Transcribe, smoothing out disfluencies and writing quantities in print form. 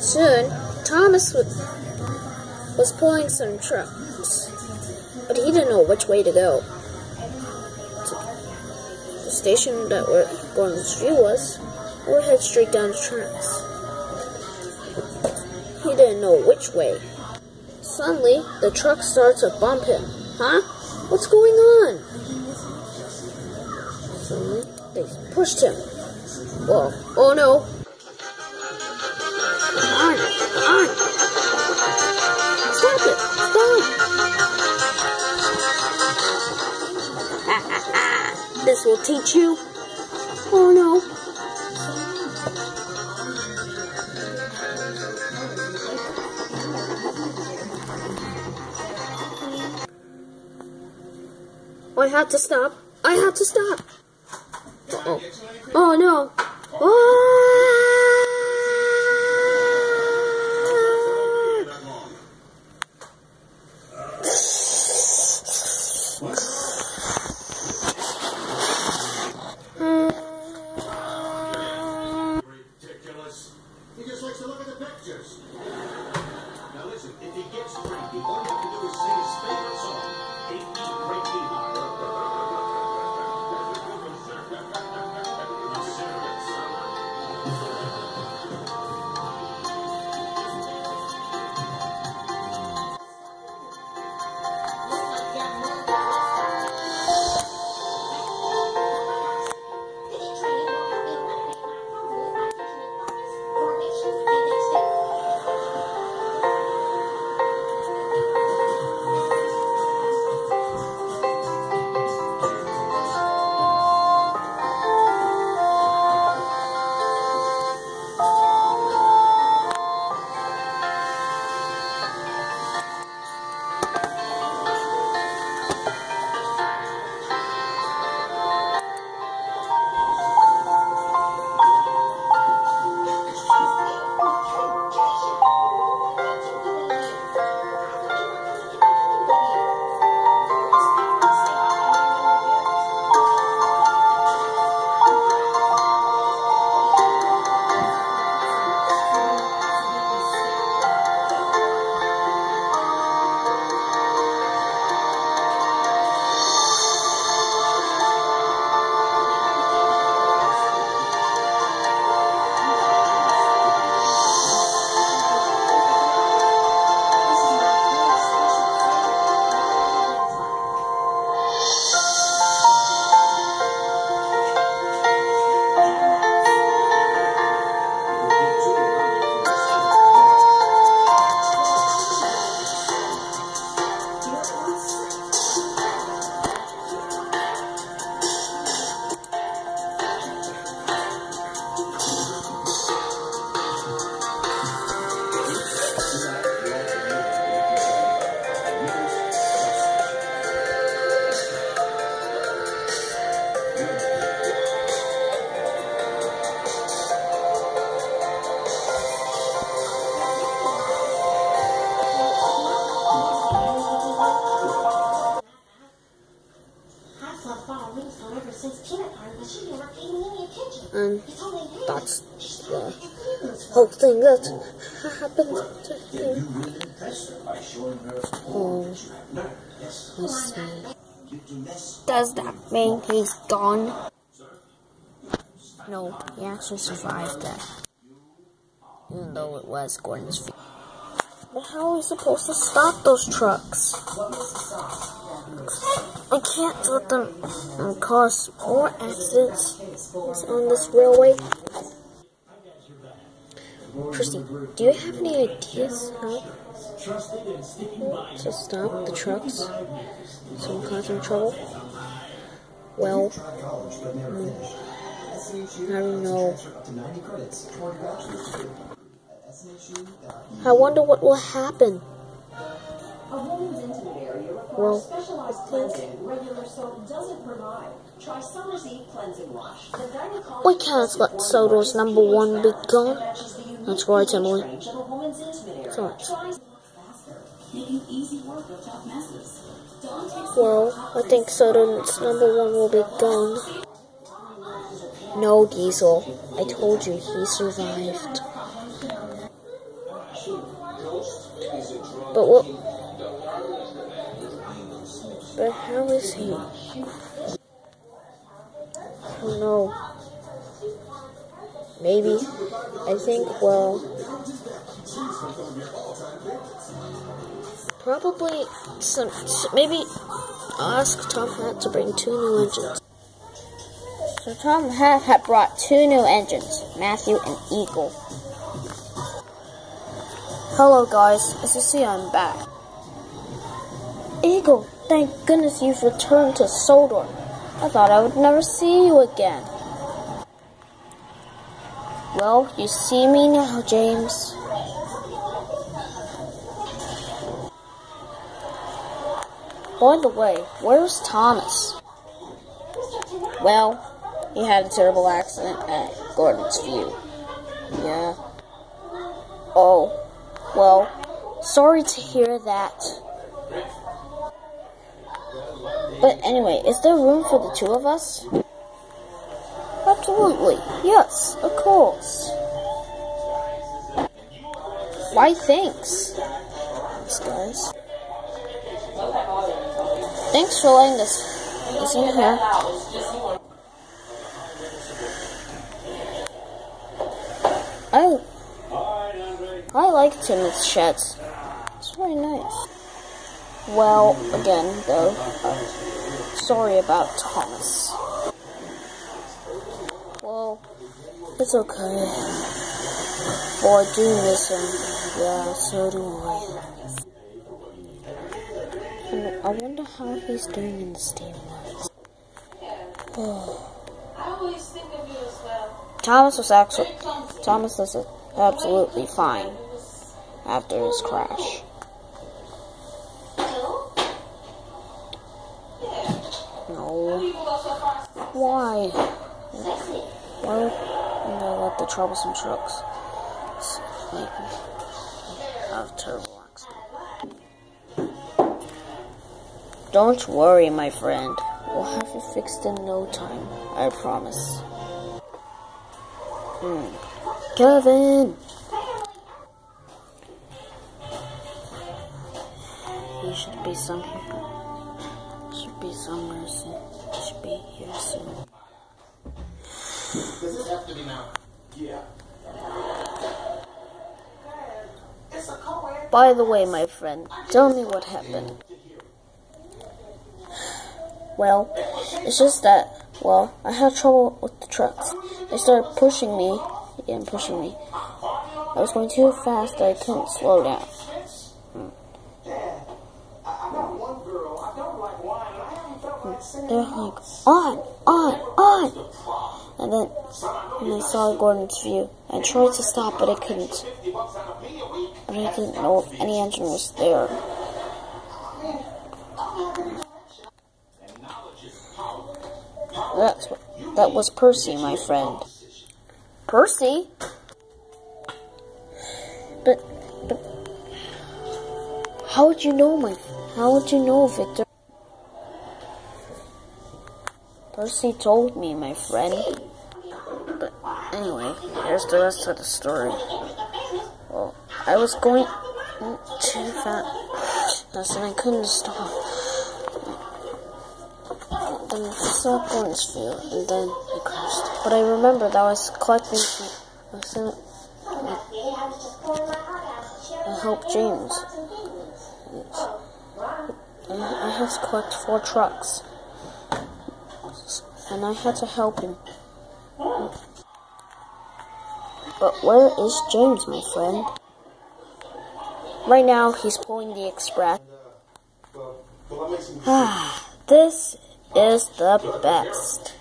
Soon, Thomas was pulling some trucks, but he didn't know which way to go. The station that Gordon's view was, or head straight down the tracks. He didn't know which way. Suddenly, the truck starts to bump him. Huh? What's going on? Suddenly, they pushed him. Whoa. Oh no. On! Stop it! Stop! This will teach you. Oh no. I had to stop. Uh-oh. Oh no. Ridiculous. He just likes to look at the pictures. Now listen, if he gets cranky, all you have to do is sing his favorite song. Ain't he great, And that's the whole thing that happened to him. Oh, let's see. Does that mean he's gone? No, he actually survived that. Even though it was Gordon's feet. But how are we supposed to stop those trucks? I can't let them cause more accidents on this railway. Christy, do you have any ideas how to stop the trucks from causing trouble? Well, I don't know. I wonder what will happen. Well, we can't let Soda's #1 be gone. That's right, Emily. Sorry. Well, I think Soda's #1 will be gone. No, Diesel. I told you he survived. But what? But how is he? Oh no. Maybe. I think, well, probably maybe I'll ask Tom Hat to bring 2 new engines. So Tom Hat had brought 2 new engines, Matthew and Eagle. Hello guys, as you see I'm back. Eagle, thank goodness you've returned to Sodor. I thought I would never see you again. Well, you see me now, James. By the way, where's Thomas? Well, he had a terrible accident at Gordon's View. Yeah. Oh, well, sorry to hear that. But anyway, is there room for the 2 of us? Absolutely, yes, of course. Why, thanks. Thanks, guys. Thanks for letting us in here. I like Tim's sheds. It's very nice. Well, again, though, sorry about Thomas. Well, it's okay. Boy, I do miss him. Yeah, so do I. And I wonder how he's doing in the steam works. Oh. Thomas was absolutely fine after his crash. No. Why? Why would they let the troublesome trucks have terrible accident? Don't worry, my friend. We'll have you fixed in no time. I promise. Kevin! He should be somewhere soon. He should be here soon. Does this have to be now? Yeah. By the way, my friend, tell me what happened. Well, it's just that, well, I had trouble with the trucks. They started pushing me. I was going too fast that I couldn't slow down. They're like, on! And then I saw Gordon's View. I tried to stop, but I couldn't. But I didn't know if any engine was there. That was Percy, my friend. Percy? But how would you know, Victor? Percy told me, my friend. But anyway, here's the rest of the story. Well, I was going too fast and I couldn't stop. Then I saw Gordon's View, and then I crashed. But I remembered that I was collecting. I helped James. I had to collect 4 trucks, and I had to help him. But where is James, my friend? Right now, he's pulling the express. This is the best.